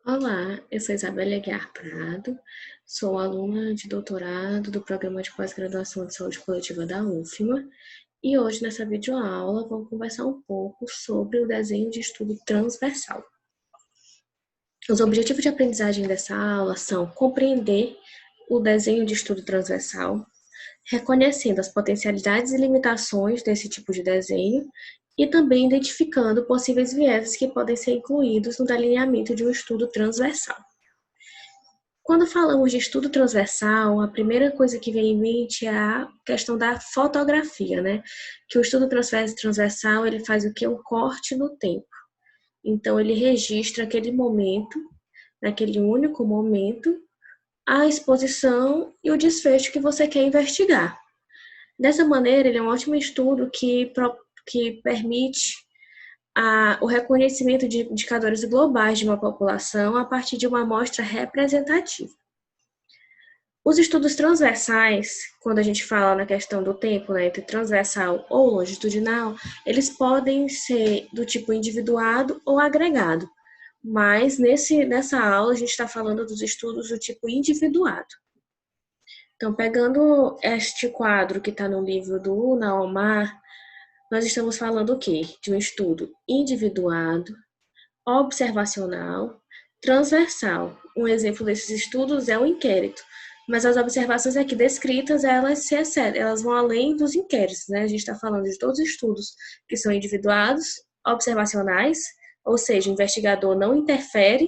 Olá, eu sou Isabela Aguiar Prado, sou aluna de doutorado do Programa de Pós-Graduação de Saúde Coletiva da UFMA e hoje nessa videoaula vamos conversar um pouco sobre o desenho de estudo transversal. Os objetivos de aprendizagem dessa aula são compreender o desenho de estudo transversal, reconhecendo as potencialidades e limitações desse tipo de desenho e também identificando possíveis vieses que podem ser incluídos no delineamento de um estudo transversal. Quando falamos de estudo transversal, a primeira coisa que vem em mente é a questão da fotografia, né? Que o estudo transversal, ele faz o que? Um corte no tempo. Então, ele registra aquele momento, naquele único momento, a exposição e o desfecho que você quer investigar. Dessa maneira, ele é um ótimo estudo que permite o reconhecimento de indicadores globais de uma população a partir de uma amostra representativa. Os estudos transversais, quando a gente fala na questão do tempo, né, entre transversal ou longitudinal, eles podem ser do tipo individuado ou agregado, mas nessa aula a gente está falando dos estudos do tipo individuado. Então, pegando este quadro que está no livro do Una Omar, nós estamos falando o quê? De um estudo individuado, observacional, transversal. Um exemplo desses estudos é o inquérito, mas as observações aqui descritas, elas se excedem, elas vão além dos inquéritos, né? A gente está falando de todos os estudos que são individuados, observacionais, ou seja, o investigador não interfere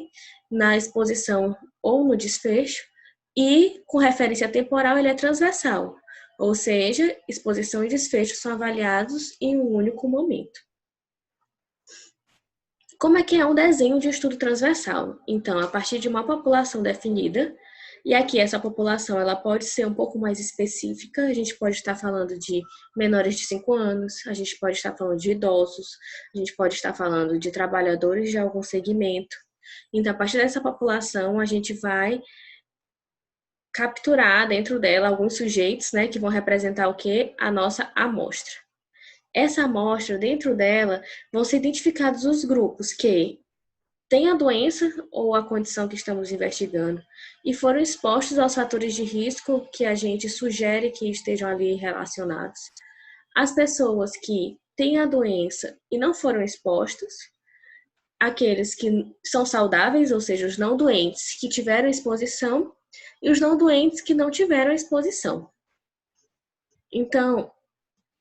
na exposição ou no desfecho, e com referência temporal ele é transversal, ou seja, exposição e desfecho são avaliados em um único momento. Como é que é um desenho de estudo transversal? Então, a partir de uma população definida, e aqui essa população ela pode ser um pouco mais específica, a gente pode estar falando de menores de 5 anos, a gente pode estar falando de idosos, a gente pode estar falando de trabalhadores de algum segmento. Então, a partir dessa população, a gente vai capturar dentro dela alguns sujeitos, né, que vão representar o quê? A nossa amostra. Essa amostra, dentro dela, vão ser identificados os grupos que têm a doença ou a condição que estamos investigando e foram expostos aos fatores de risco que a gente sugere que estejam ali relacionados. As pessoas que têm a doença e não foram expostas, aqueles que são saudáveis, ou seja, os não doentes que tiveram exposição e os não doentes que não tiveram exposição. Então,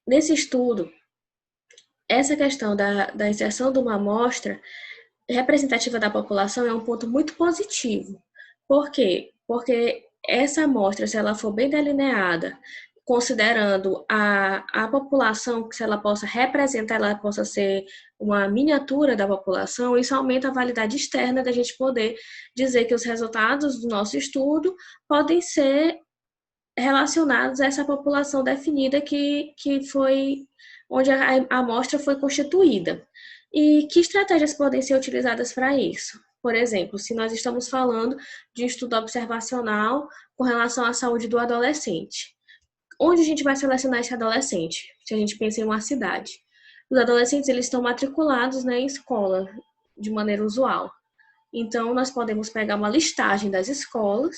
nesse estudo, essa questão da inserção de uma amostra representativa da população é um ponto muito positivo. Por quê? Porque essa amostra, se ela for bem delineada, considerando a população, que se ela possa representar, ela possa ser uma miniatura da população, isso aumenta a validade externa da gente poder dizer que os resultados do nosso estudo podem ser relacionados a essa população definida que foi onde a amostra foi constituída. E que estratégias podem ser utilizadas para isso? Por exemplo, se nós estamos falando de um estudo observacional com relação à saúde do adolescente, onde a gente vai selecionar esse adolescente? Se a gente pensa em uma cidade. Os adolescentes eles estão matriculados, né, em escola de maneira usual. Então, nós podemos pegar uma listagem das escolas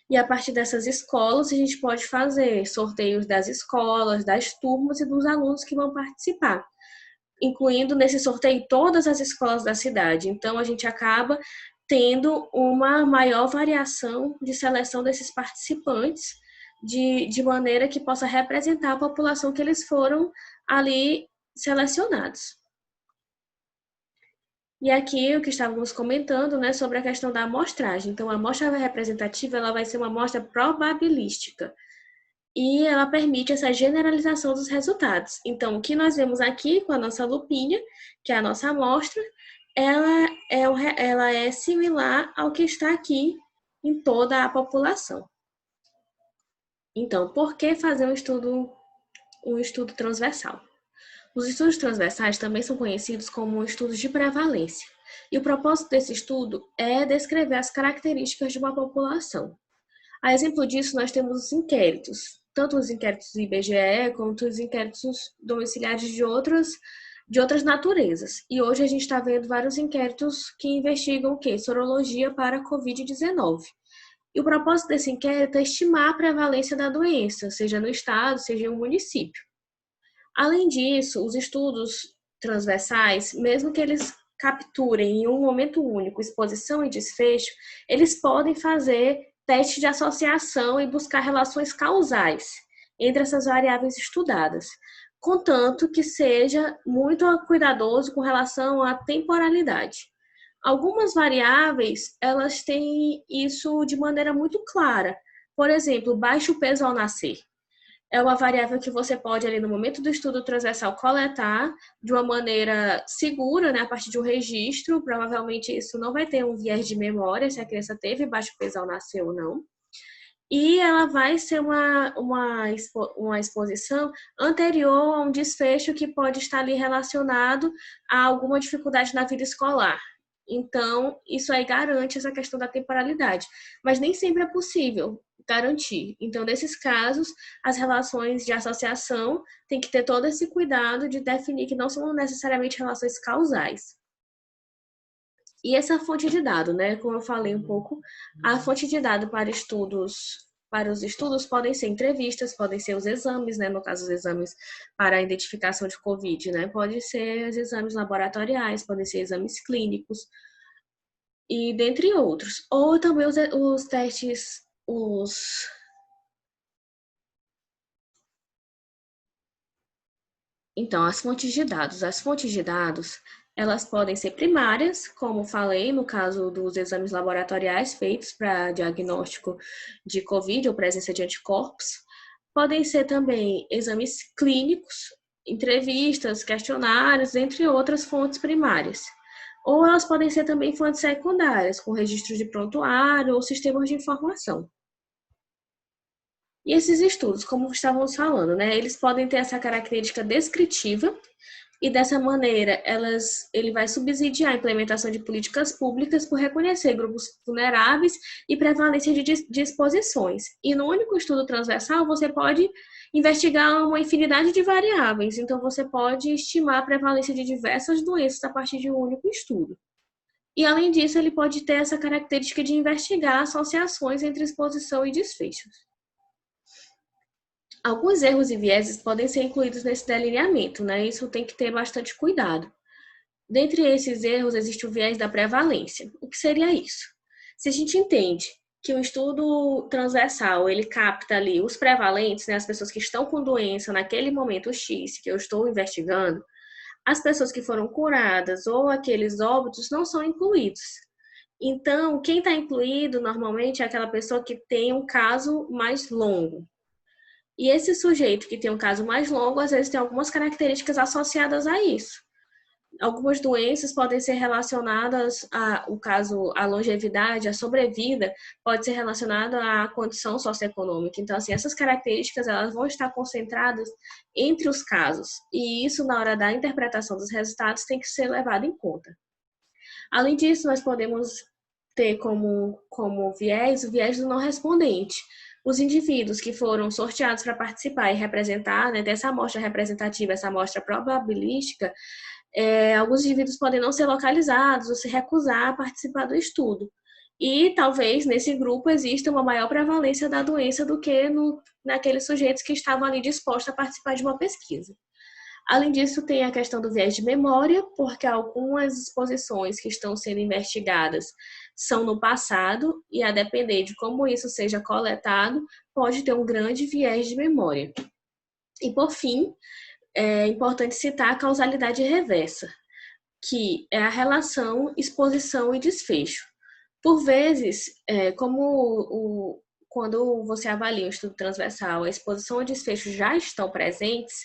e, a partir dessas escolas, a gente pode fazer sorteios das escolas, das turmas e dos alunos que vão participar, incluindo nesse sorteio todas as escolas da cidade. Então, a gente acaba tendo uma maior variação de seleção desses participantes, de maneira que possa representar a população que eles foram ali selecionados. E aqui o que estávamos comentando, né, sobre a questão da amostragem. Então, a amostra representativa ela vai ser uma amostra probabilística e ela permite essa generalização dos resultados. Então, o que nós vemos aqui com a nossa lupinha, que é a nossa amostra, ela é similar ao que está aqui em toda a população. Então, por que fazer um estudo transversal? Os estudos transversais também são conhecidos como estudos de prevalência. E o propósito desse estudo é descrever as características de uma população. A exemplo disso, nós temos os inquéritos, tanto os inquéritos do IBGE quanto os inquéritos domiciliares de outras naturezas. E hoje a gente está vendo vários inquéritos que investigam o quê? Sorologia para a Covid-19. E o propósito desse inquérito é estimar a prevalência da doença, seja no estado, seja em um município. Além disso, os estudos transversais, mesmo que eles capturem em um momento único exposição e desfecho, eles podem fazer teste de associação e buscar relações causais entre essas variáveis estudadas, contanto que seja muito cuidadoso com relação à temporalidade. Algumas variáveis, elas têm isso de maneira muito clara. Por exemplo, baixo peso ao nascer é uma variável que você pode, ali no momento do estudo transversal, coletar de uma maneira segura, né, a partir de um registro. Provavelmente isso não vai ter um viés de memória, se a criança teve baixo peso ao nascer ou não. E ela vai ser uma exposição anterior a um desfecho que pode estar ali relacionado a alguma dificuldade na vida escolar. Então, isso aí garante essa questão da temporalidade. Mas nem sempre é possível garantir. Então, nesses casos, as relações de associação têm que ter todo esse cuidado de definir que não são necessariamente relações causais. E essa fonte de dado, né? Como eu falei um pouco, a fonte de dado para os estudos podem ser entrevistas, podem ser os exames, né? No caso, os exames para a identificação de COVID, né? Pode ser os exames laboratoriais, podem ser exames clínicos, e dentre outros. Ou também os testes, Então, as fontes de dados. As fontes de dados, elas podem ser primárias, como falei, no caso dos exames laboratoriais feitos para diagnóstico de COVID ou presença de anticorpos. Podem ser também exames clínicos, entrevistas, questionários, entre outras fontes primárias. Ou elas podem ser também fontes secundárias, com registros de prontuário ou sistemas de informação. E esses estudos, como estávamos falando, né, eles podem ter essa característica descritiva e dessa maneira ele vai subsidiar a implementação de políticas públicas por reconhecer grupos vulneráveis e prevalência de exposições. E no único estudo transversal, você pode investigar uma infinidade de variáveis, então você pode estimar a prevalência de diversas doenças a partir de um único estudo. E, além disso, ele pode ter essa característica de investigar associações entre exposição e desfechos. Alguns erros e vieses podem ser incluídos nesse delineamento, né? Isso tem que ter bastante cuidado. Dentre esses erros, existe o viés da prevalência. O que seria isso? Se a gente entende que o estudo transversal, ele capta ali os prevalentes, né, as pessoas que estão com doença naquele momento X que eu estou investigando, as pessoas que foram curadas ou aqueles óbitos não são incluídos. Então, quem está incluído normalmente é aquela pessoa que tem um caso mais longo. E esse sujeito que tem um caso mais longo, às vezes tem algumas características associadas a isso. Algumas doenças podem ser relacionadas a longevidade, a sobrevida, pode ser relacionada à condição socioeconômica. Então, assim, essas características elas vão estar concentradas entre os casos. E isso, na hora da interpretação dos resultados, tem que ser levado em conta. Além disso, nós podemos ter como viés o viés do não respondente. Os indivíduos que foram sorteados para participar e representar, né, dessa amostra representativa, essa amostra probabilística, alguns indivíduos podem não ser localizados ou se recusar a participar do estudo. E talvez nesse grupo exista uma maior prevalência da doença do que naqueles sujeitos que estavam ali dispostos a participar de uma pesquisa. Além disso, tem a questão do viés de memória, porque algumas exposições que estão sendo investigadas são no passado e, a depender de como isso seja coletado, pode ter um grande viés de memória. E, por fim, é importante citar a causalidade reversa, que é a relação exposição e desfecho. Por vezes, quando você avalia o estudo transversal, a exposição e o desfecho já estão presentes,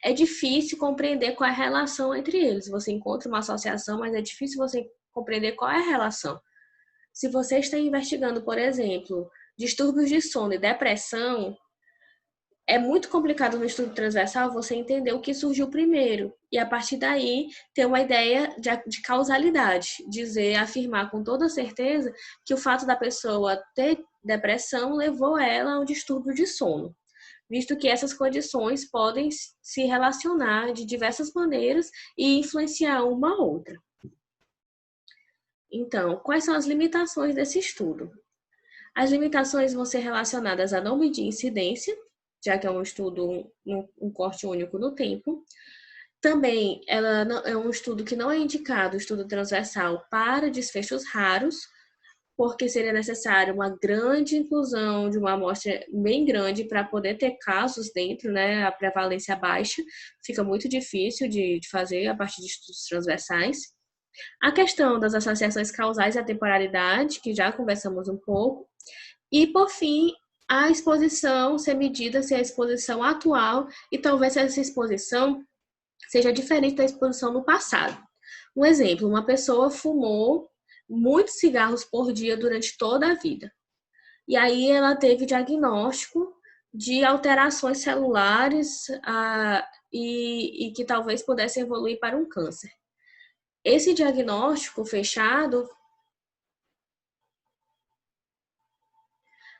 é difícil compreender qual é a relação entre eles. Você encontra uma associação, mas é difícil você compreender qual é a relação. Se você está investigando, por exemplo, distúrbios de sono e depressão, é muito complicado no estudo transversal você entender o que surgiu primeiro e, a partir daí, ter uma ideia de causalidade, afirmar com toda certeza que o fato da pessoa ter depressão levou ela a um distúrbio de sono. visto que essas condições podem se relacionar de diversas maneiras e influenciar uma a outra. Então, quais são as limitações desse estudo? As limitações vão ser relacionadas a não medir incidência, já que é um estudo, um corte único no tempo. Também é um estudo que não é indicado, estudo transversal, para desfechos raros, porque seria necessário uma grande inclusão de uma amostra bem grande para poder ter casos dentro, né? A prevalência baixa fica muito difícil de fazer a partir de estudos transversais. A questão das associações causais e a temporalidade, que já conversamos um pouco. E, por fim, a exposição ser medida se a exposição atual e talvez essa exposição seja diferente da exposição no passado. Um exemplo, uma pessoa fumou muitos cigarros por dia durante toda a vida. E aí ela teve diagnóstico de alterações celulares e que talvez pudesse evoluir para um câncer. Esse diagnóstico fechado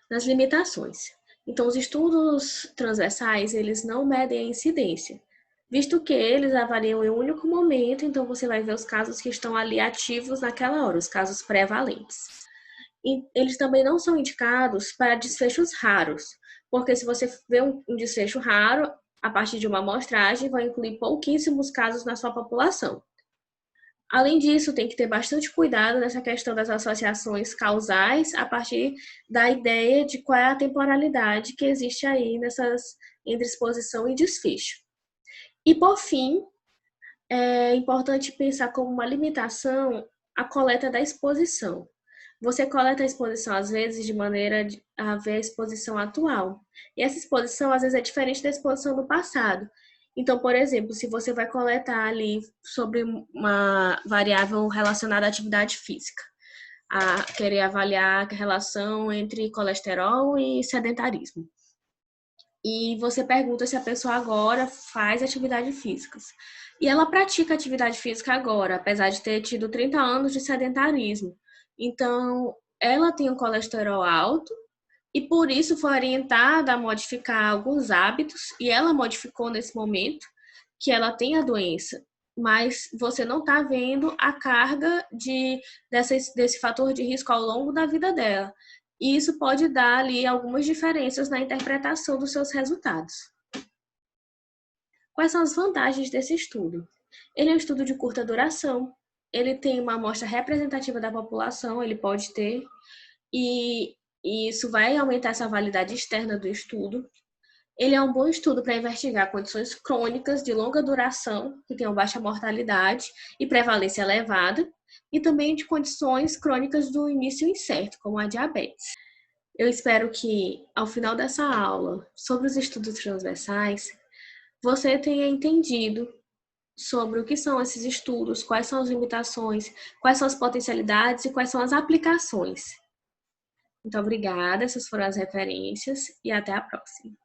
nas limitações. Então, os estudos transversais, eles não medem a incidência, visto que eles avaliam em um único momento, então você vai ver os casos que estão ali ativos naquela hora, os casos prevalentes. E eles também não são indicados para desfechos raros, porque se você vê um desfecho raro, a partir de uma amostragem, vai incluir pouquíssimos casos na sua população. Além disso, tem que ter bastante cuidado nessa questão das associações causais a partir da ideia de qual é a temporalidade que existe aí entre exposição e desfecho. E, por fim, é importante pensar como uma limitação a coleta da exposição. Você coleta a exposição, às vezes, de maneira a ver a exposição atual. E essa exposição, às vezes, é diferente da exposição do passado. Então, por exemplo, se você vai coletar ali sobre uma variável relacionada à atividade física, a querer avaliar a relação entre colesterol e sedentarismo. E você pergunta se a pessoa agora faz atividade física. E ela pratica atividade física agora, apesar de ter tido 30 anos de sedentarismo. Então, ela tem um colesterol alto e por isso foi orientada a modificar alguns hábitos e ela modificou nesse momento que ela tem a doença, mas você não está vendo a carga desse fator de risco ao longo da vida dela. E isso pode dar ali algumas diferenças na interpretação dos seus resultados. Quais são as vantagens desse estudo? Ele é um estudo de curta duração, ele tem uma amostra representativa da população, ele pode ter, e isso vai aumentar essa validade externa do estudo. Ele é um bom estudo para investigar condições crônicas de longa duração, que tenham baixa mortalidade e prevalência elevada, e também de condições crônicas do início incerto, como a diabetes. Eu espero que, ao final dessa aula sobre os estudos transversais, você tenha entendido sobre o que são esses estudos, quais são as limitações, quais são as potencialidades e quais são as aplicações. Muito obrigada, essas foram as referências e até a próxima.